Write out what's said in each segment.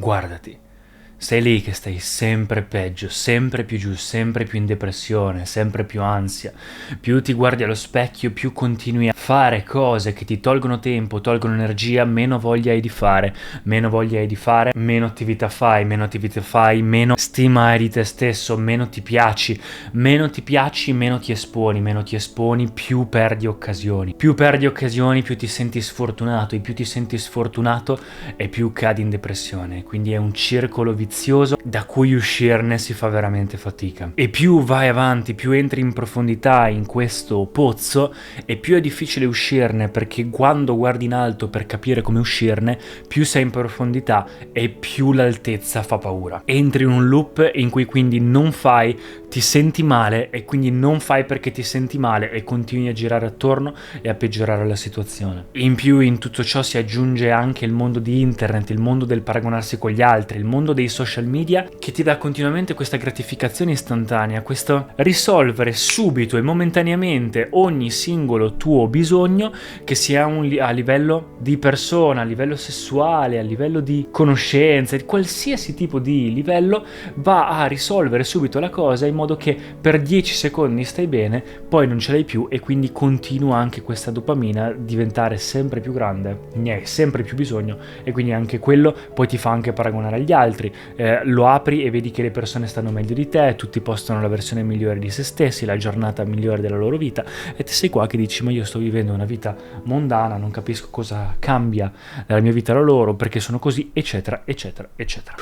guardati. Sei lì che stai sempre peggio, sempre più giù, sempre più in depressione, sempre più ansia. Più ti guardi allo specchio, più continui a fare cose che ti tolgono tempo, tolgono energia, meno voglia hai di fare, meno voglia hai di fare, meno attività fai, meno stima hai di te stesso, meno ti piaci, meno ti esponi, più perdi occasioni. Più perdi occasioni, più ti senti sfortunato, e più ti senti sfortunato e più cadi in depressione. Quindi è un circolo vizioso da cui uscirne si fa veramente fatica. E più vai avanti, più entri in profondità in questo pozzo, e più è difficile uscirne, perché quando guardi in alto per capire come uscirne, più sei in profondità e più l'altezza fa paura. Entri in un loop in cui quindi non fai, ti senti male, e quindi non fai perché ti senti male e continui a girare attorno e a peggiorare la situazione. In più, in tutto ciò si aggiunge anche il mondo di internet, il mondo del paragonarsi con gli altri, il mondo dei social media, che ti dà continuamente questa gratificazione istantanea, questo risolvere subito e momentaneamente ogni singolo tuo bisogno, che sia a livello di persona, a livello sessuale, a livello di conoscenze, qualsiasi tipo di livello, va a risolvere subito la cosa in modo che per 10 secondi stai bene, poi non ce l'hai più, e quindi continua anche questa dopamina a diventare sempre più grande, ne hai sempre più bisogno, e quindi anche quello poi ti fa anche paragonare agli altri. Lo apri e vedi che le persone stanno meglio di te, tutti postano la versione migliore di se stessi, la giornata migliore della loro vita, e te sei qua che dici: ma io sto vivendo una vita mondana, non capisco cosa cambia dalla mia vita alla loro, perché sono così, eccetera eccetera eccetera.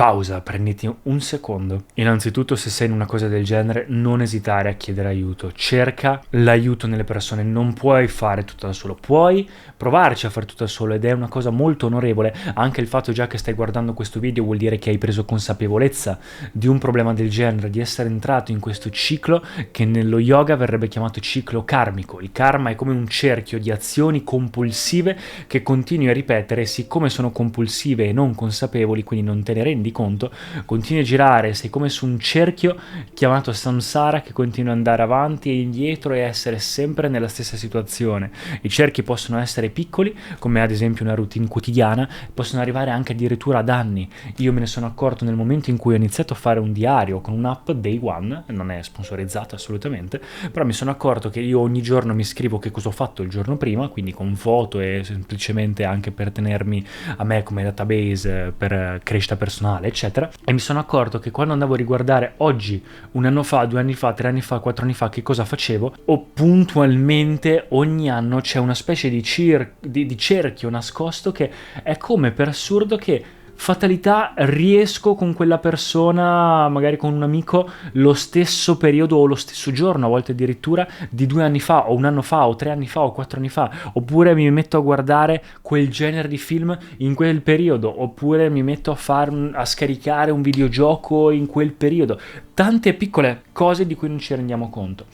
Pausa, prenditi un secondo. Innanzitutto, se sei in una cosa del genere, non esitare a chiedere aiuto. Cerca l'aiuto nelle persone, non puoi fare tutto da solo. Puoi provarci a fare tutto da solo, ed è una cosa molto onorevole. Anche il fatto già che stai guardando questo video vuol dire che hai preso consapevolezza di un problema del genere, di essere entrato in questo ciclo che nello yoga verrebbe chiamato ciclo karmico. Il karma è come un cerchio di azioni compulsive che continui a ripetere, e siccome sono compulsive e non consapevoli, quindi non te ne rendi conto, continui a girare, sei come su un cerchio chiamato samsara che continua ad andare avanti e indietro e essere sempre nella stessa situazione. I cerchi possono essere piccoli, come ad esempio una routine quotidiana, possono arrivare anche addirittura ad anni. Io me ne sono accorto nel momento in cui ho iniziato a fare un diario con un'app Day One, non è sponsorizzato assolutamente, però mi sono accorto che io ogni giorno mi scrivo che cosa ho fatto il giorno prima, quindi con foto e semplicemente anche per tenermi a me come database per crescita personale, eccetera, e mi sono accorto che quando andavo a riguardare oggi, un anno fa, 2 anni fa, 3 anni fa, 4 anni fa, che cosa facevo, o puntualmente ogni anno c'è una specie di cerchio nascosto, che è come per assurdo che fatalità riesco con quella persona, magari con un amico, lo stesso periodo o lo stesso giorno, a volte addirittura di 2 anni fa o un anno fa o 3 anni fa o 4 anni fa, oppure mi metto a guardare quel genere di film in quel periodo, oppure mi metto a scaricare un videogioco in quel periodo. Tante piccole cose di cui non ci rendiamo conto.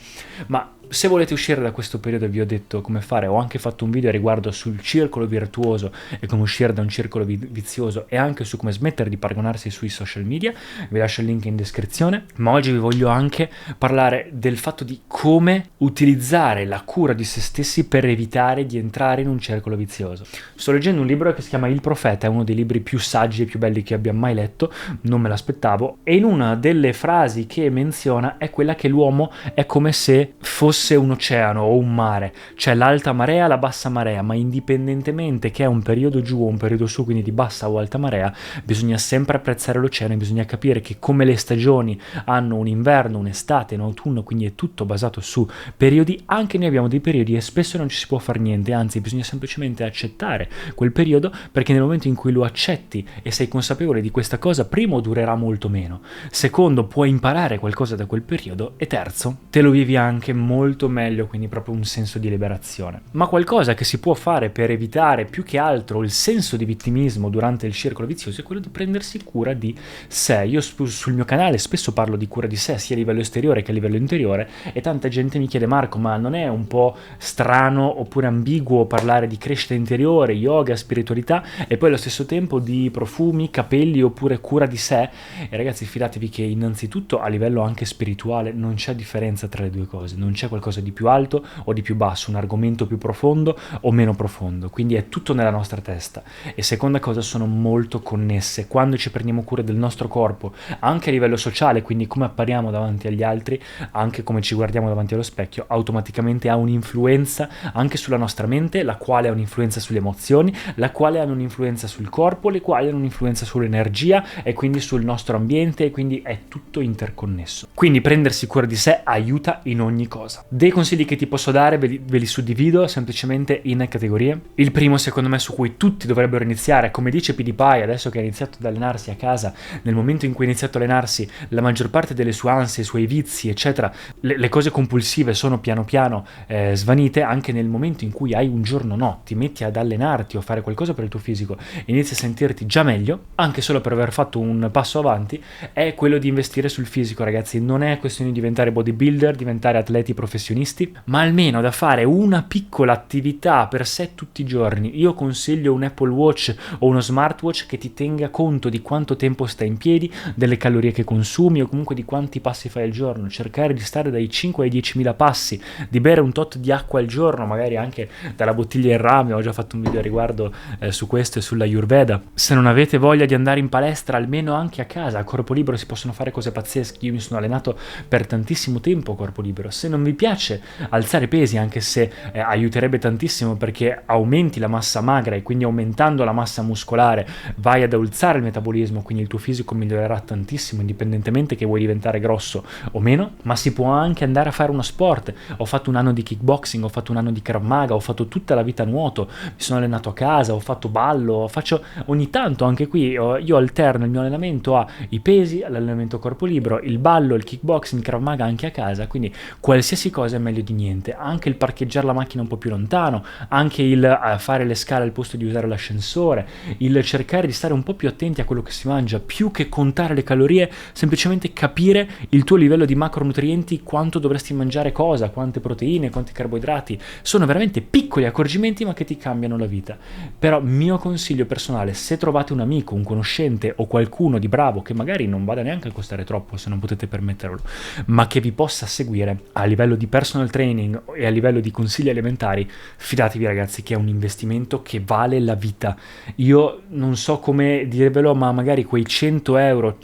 Ma se volete uscire da questo periodo, vi ho detto come fare. Ho anche fatto un video a riguardo sul circolo virtuoso e come uscire da un circolo vizioso, e anche su come smettere di paragonarsi sui social media. Vi lascio il link in descrizione. Ma oggi vi voglio anche parlare del fatto di come utilizzare la cura di se stessi per evitare di entrare in un circolo vizioso. Sto leggendo un libro che si chiama Il Profeta, è uno dei libri più saggi e più belli che abbia mai letto, non me l'aspettavo, e in una delle frasi che menziona è quella che l'uomo è come se fosse un oceano o un mare, c'è l'alta marea, la bassa marea, ma indipendentemente che è un periodo giù o un periodo su, quindi di bassa o alta marea, bisogna sempre apprezzare l'oceano, e bisogna capire che come le stagioni hanno un inverno, un'estate, un autunno, quindi è tutto basato su periodi, anche noi abbiamo dei periodi e spesso non ci si può fare niente, anzi bisogna semplicemente accettare quel periodo, perché nel momento in cui lo accetti e sei consapevole di questa cosa, primo durerà molto meno, secondo puoi imparare qualcosa da quel periodo, e terzo te lo vivi anche molto meglio, quindi proprio un senso di liberazione. Ma qualcosa che si può fare per evitare più che altro il senso di vittimismo durante il circolo vizioso è quello di prendersi cura di sé. Io sul mio canale spesso parlo di cura di sé, sia a livello esteriore che a livello interiore, e tanta gente mi chiede: Marco, ma non è un po' strano oppure ambiguo parlare di crescita interiore, yoga, spiritualità, e poi allo stesso tempo di profumi, capelli oppure cura di sé? E ragazzi, fidatevi che innanzitutto a livello anche spirituale non c'è differenza tra le due cose, non c'è qualcosa di più alto o di più basso, un argomento più profondo o meno profondo, quindi è tutto nella nostra testa. E seconda cosa, sono molto connesse. Quando ci prendiamo cura del nostro corpo, anche a livello sociale, quindi come appariamo davanti agli altri, anche come ci guardiamo davanti allo specchio, automaticamente ha un'influenza anche sulla nostra mente, la quale ha un'influenza sulle emozioni, la quale ha un'influenza sul corpo, le quali hanno un'influenza sull'energia e quindi sul nostro ambiente, e quindi è tutto interconnesso. Quindi prendersi cura di sé aiuta in ogni cosa. Dei consigli che ti posso dare ve li suddivido semplicemente in categorie. Il primo, secondo me, su cui tutti dovrebbero iniziare, come dice PewDiePie, adesso che ha iniziato ad allenarsi a casa, nel momento in cui ha iniziato a allenarsi, la maggior parte delle sue ansie, i suoi vizi, eccetera, le cose compulsive sono piano piano svanite. Anche nel momento in cui hai un giorno no, ti metti ad allenarti o fare qualcosa per il tuo fisico, inizi a sentirti già meglio, anche solo per aver fatto un passo avanti, è quello di investire sul fisico, ragazzi. Non è questione di diventare bodybuilder, diventare atleti professionisti, ma almeno da fare una piccola attività per sé tutti i giorni. Io consiglio un Apple Watch o uno smartwatch che ti tenga conto di quanto tempo stai in piedi, delle calorie che consumi o comunque di quanti passi fai al giorno. Cercare di stare dai 5 ai 10.000 passi, di bere un tot di acqua al giorno, magari anche dalla bottiglia in rame. Ho già fatto un video a riguardo su questo e sulla Ayurveda. Se non avete voglia di andare in palestra, almeno anche a casa, a corpo libero si possono fare cose pazzesche. Io mi sono allenato per tantissimo tempo a corpo libero. Se non vi piace alzare pesi, anche se aiuterebbe tantissimo perché aumenti la massa magra e quindi aumentando la massa muscolare vai ad alzare il metabolismo, quindi il tuo fisico migliorerà tantissimo indipendentemente che vuoi diventare grosso o meno. Ma si può anche andare a fare uno sport. Ho fatto un anno di kickboxing, ho fatto un anno di Krav Maga, ho fatto tutta la vita nuoto, mi sono allenato a casa, ho fatto ballo, faccio ogni tanto anche qui, io alterno il mio allenamento a i pesi, l'allenamento corpo libero, il ballo, il kickboxing, Krav Maga anche a casa, quindi qualsiasi cosa è meglio di niente. Anche il parcheggiare la macchina un po' più lontano, anche il fare le scale al posto di usare l'ascensore, il cercare di stare un po' più attenti a quello che si mangia, più che contare le calorie, semplicemente capire il tuo livello di macronutrienti, quanto dovresti mangiare cosa, quante proteine, quanti carboidrati. Sono veramente piccoli accorgimenti ma che ti cambiano la vita. Però mio consiglio personale, se trovate un amico, un conoscente o qualcuno di bravo che magari non vada neanche a costare troppo se non potete permetterlo, ma che vi possa seguire a livello di personal training e a livello di consigli alimentari, fidatevi ragazzi che è un investimento che vale la vita. Io non so come dirvelo, ma magari quei 100 euro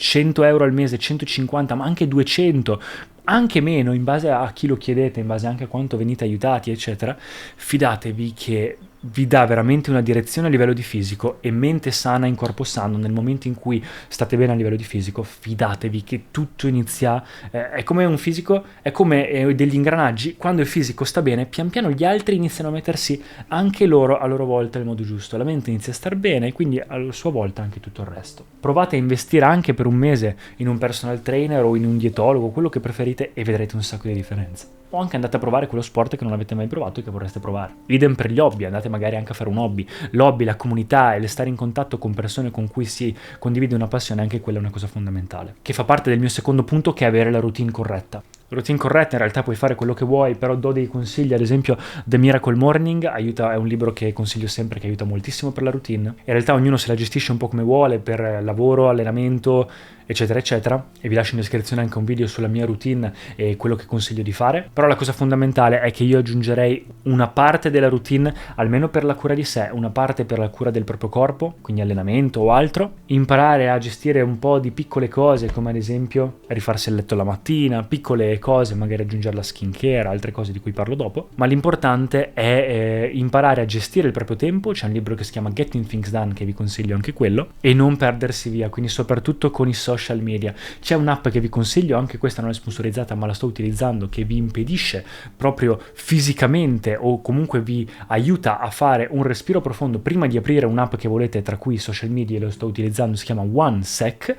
al mese, 150, ma anche 200, anche meno, in base a chi lo chiedete, in base anche a quanto venite aiutati, eccetera, fidatevi che vi dà veramente una direzione a livello di fisico e mente sana in corpo sano. Nel momento in cui state bene a livello di fisico, fidatevi che tutto inizia, è come un fisico, è come degli ingranaggi. Quando il fisico sta bene, pian piano gli altri iniziano a mettersi anche loro a loro volta nel modo giusto, la mente inizia a star bene e quindi a sua volta anche tutto il resto. Provate a investire anche per un mese in un personal trainer o in un dietologo, quello che preferite, e vedrete un sacco di differenze. O anche andate a provare quello sport che non avete mai provato e che vorreste provare. Idem per gli hobby, andate magari anche a fare un hobby. L'hobby, la comunità e le stare in contatto con persone con cui si condivide una passione, anche quella è una cosa fondamentale, che fa parte del mio secondo punto, che è avere la routine corretta. Routine corretta, in realtà puoi fare quello che vuoi, però do dei consigli. Ad esempio The Miracle Morning è un libro che consiglio sempre, che aiuta moltissimo per la routine. In realtà ognuno se la gestisce un po' come vuole, per lavoro, allenamento, eccetera eccetera, e vi lascio in descrizione anche un video sulla mia routine e quello che consiglio di fare. Però la cosa fondamentale è che io aggiungerei una parte della routine almeno per la cura di sé, una parte per la cura del proprio corpo, quindi allenamento o altro, imparare a gestire un po' di piccole cose, come ad esempio rifarsi il letto la mattina, piccole cose, magari aggiungere la skincare, altre cose di cui parlo dopo. Ma l'importante è imparare a gestire il proprio tempo. C'è un libro che si chiama Getting Things Done, che vi consiglio anche quello, e non perdersi via, quindi soprattutto con i social media. C'è un'app che vi consiglio, anche questa non è sponsorizzata ma la sto utilizzando, che vi impedisce proprio fisicamente, o comunque vi aiuta a fare un respiro profondo prima di aprire un'app che volete, tra cui i social media, e lo sto utilizzando, si chiama OneSec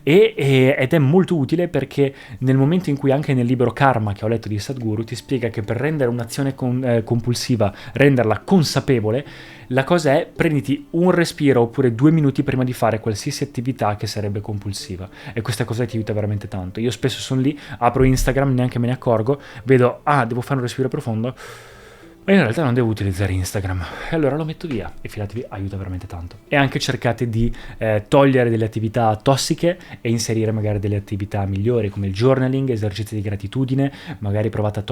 ed è molto utile perché nel momento in cui, anche nel libro Karma che ho letto di Sadhguru, ti spiega che per rendere un'azione compulsiva, renderla consapevole, la cosa è: prenditi un respiro oppure 2 minuti prima di fare qualsiasi attività che sarebbe compulsiva, e questa cosa ti aiuta veramente tanto. Io spesso sono lì, apro Instagram, neanche me ne accorgo, vedo devo fare un respiro profondo, ma in realtà non devo utilizzare Instagram, e allora lo metto via, e fidatevi, aiuta veramente tanto. E anche cercate di togliere delle attività tossiche e inserire magari delle attività migliori come il journaling, esercizi di gratitudine, magari provate a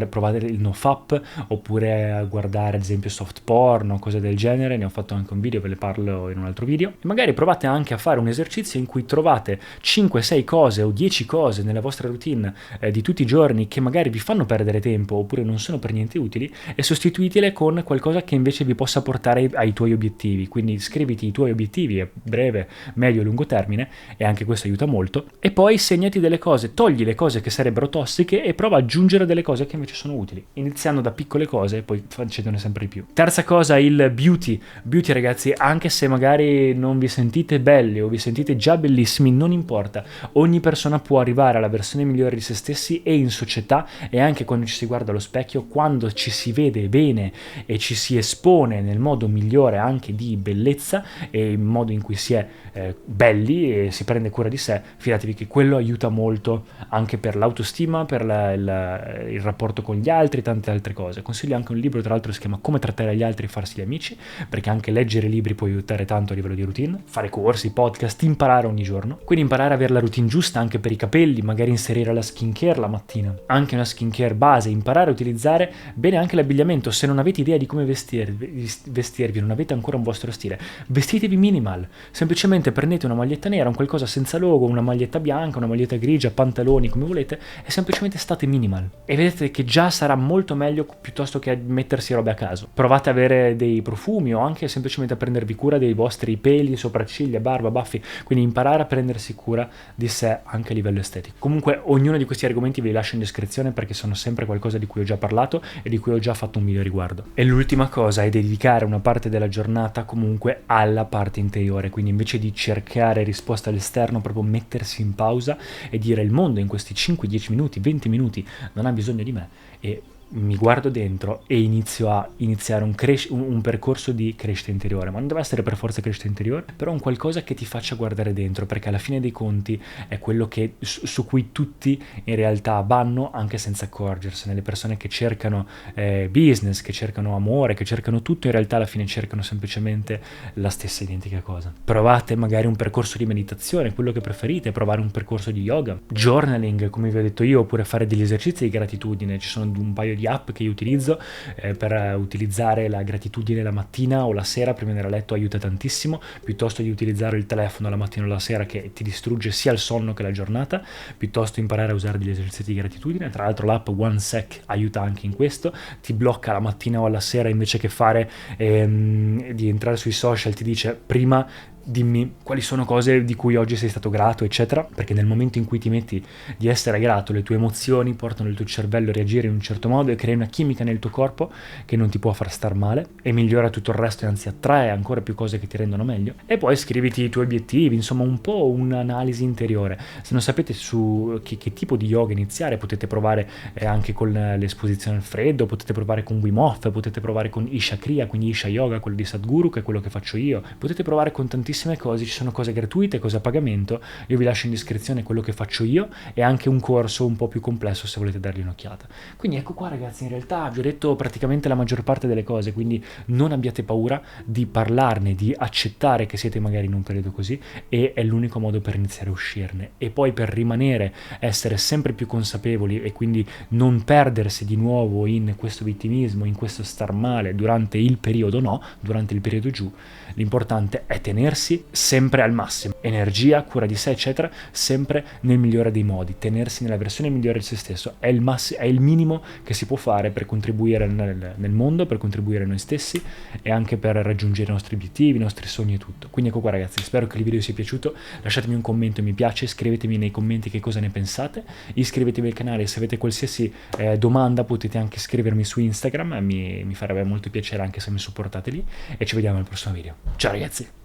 provate il nofap, oppure a guardare ad esempio soft porn o cose del genere, ne ho fatto anche un video, ve ne parlo in un altro video, e magari provate anche a fare un esercizio in cui trovate 5-6 cose o 10 cose nella vostra routine di tutti i giorni che magari vi fanno perdere tempo oppure non sono per niente utili, e sostituitele con qualcosa che invece vi possa portare ai tuoi obiettivi. Quindi scriviti i tuoi obiettivi a breve, medio e lungo termine, e anche questo aiuta molto, e poi segnati delle cose, togli le cose che sarebbero tossiche e prova ad aggiungere delle cose che invece sono utili, iniziando da piccole cose e poi facendone sempre di più. Terza cosa, il beauty ragazzi, anche se magari non vi sentite belli o vi sentite già bellissimi, non importa, ogni persona può arrivare alla versione migliore di se stessi, e in società, e anche quando ci si guarda allo specchio, quando ci si vede bene e ci si espone nel modo migliore anche di bellezza e il modo in cui si è belli e si prende cura di sé, fidatevi che quello aiuta molto anche per l'autostima, per il rapporto con gli altri e tante altre cose. Consiglio anche un libro, tra l'altro si chiama Come trattare gli altri e farsi gli amici, perché anche leggere libri può aiutare tanto a livello di routine, fare corsi, podcast, imparare ogni giorno, quindi imparare a avere la routine giusta anche per i capelli, magari inserire la skincare la mattina, anche una skincare base, imparare a utilizzare bene anche l'abbigliamento. Se non avete idea di come vestirvi, non avete ancora un vostro stile, vestitevi minimal, semplicemente prendete una maglietta nera, un qualcosa senza logo, una maglietta bianca, una maglietta grigia, pantaloni, come volete, e semplicemente state minimal, e vedete che già sarà molto meglio piuttosto che mettersi robe a caso. Provate ad avere dei profumi o anche semplicemente a prendervi cura dei vostri peli, sopracciglia, barba, baffi, quindi imparare a prendersi cura di sé anche a livello estetico. Comunque ognuno di questi argomenti vi li lascio in descrizione, perché sono sempre qualcosa di cui ho già parlato e di cui ho già fatto un video a riguardo. E l'ultima cosa è dedicare una parte della giornata comunque alla parte interiore, quindi invece di cercare risposte all'esterno, proprio mettersi in pausa e dire: il mondo in questi 5, 10 minuti, 20 minuti non ha bisogno di me, e mi guardo dentro e inizio a iniziare un percorso di crescita interiore, ma non deve essere per forza crescita interiore, però un qualcosa che ti faccia guardare dentro, perché alla fine dei conti è quello che su cui tutti in realtà vanno anche senza accorgersene. Le persone che cercano business, che cercano amore, che cercano tutto, in realtà alla fine cercano semplicemente la stessa identica cosa. Provate magari un percorso di meditazione, quello che preferite, provare un percorso di yoga, journaling come vi ho detto io, oppure fare degli esercizi di gratitudine. Ci sono un paio di app che io utilizzo per utilizzare la gratitudine la mattina o la sera prima di andare a letto, aiuta tantissimo, piuttosto di utilizzare il telefono la mattina o la sera, che ti distrugge sia il sonno che la giornata. Piuttosto imparare a usare degli esercizi di gratitudine. Tra l'altro l'app OneSec aiuta anche in questo, ti blocca la mattina o alla sera, invece che fare di entrare sui social, ti dice: prima dimmi quali sono cose di cui oggi sei stato grato, eccetera, perché nel momento in cui ti metti di essere grato, le tue emozioni portano il tuo cervello a reagire in un certo modo e crea una chimica nel tuo corpo che non ti può far star male e migliora tutto il resto, e anzi attrae ancora più cose che ti rendono meglio. E poi scriviti i tuoi obiettivi, insomma un po' un'analisi interiore. Se non sapete su che tipo di yoga iniziare, potete provare anche con l'esposizione al freddo, potete provare con Wim Hof, potete provare con Isha Kriya, quindi Isha Yoga, quello di Sadhguru, che è quello che faccio io, potete provare con tantissime cose, ci sono cose gratuite, cose a pagamento. Io vi lascio in descrizione quello che faccio io e anche un corso un po' più complesso se volete dargli un'occhiata. Quindi ecco qua ragazzi, in realtà vi ho detto praticamente la maggior parte delle cose, quindi non abbiate paura di parlarne, di accettare che siete magari in un periodo così, e è l'unico modo per iniziare a uscirne. E poi per rimanere, essere sempre più consapevoli e quindi non perdersi di nuovo in questo vittimismo, in questo star male durante il periodo durante il periodo giù, l'importante è tenersi sempre al massimo, energia, cura di sé eccetera, sempre nel migliore dei modi, tenersi nella versione migliore di se stesso è il minimo che si può fare per contribuire nel mondo, per contribuire a noi stessi e anche per raggiungere i nostri obiettivi, i nostri sogni e tutto. Quindi ecco qua ragazzi, spero che il video vi sia piaciuto, lasciatemi un commento mi piace, scrivetemi nei commenti che cosa ne pensate, iscrivetevi al canale, se avete qualsiasi domanda potete anche scrivermi su Instagram, mi farebbe molto piacere anche se mi supportate lì, e ci vediamo al prossimo video. Ciao ragazzi!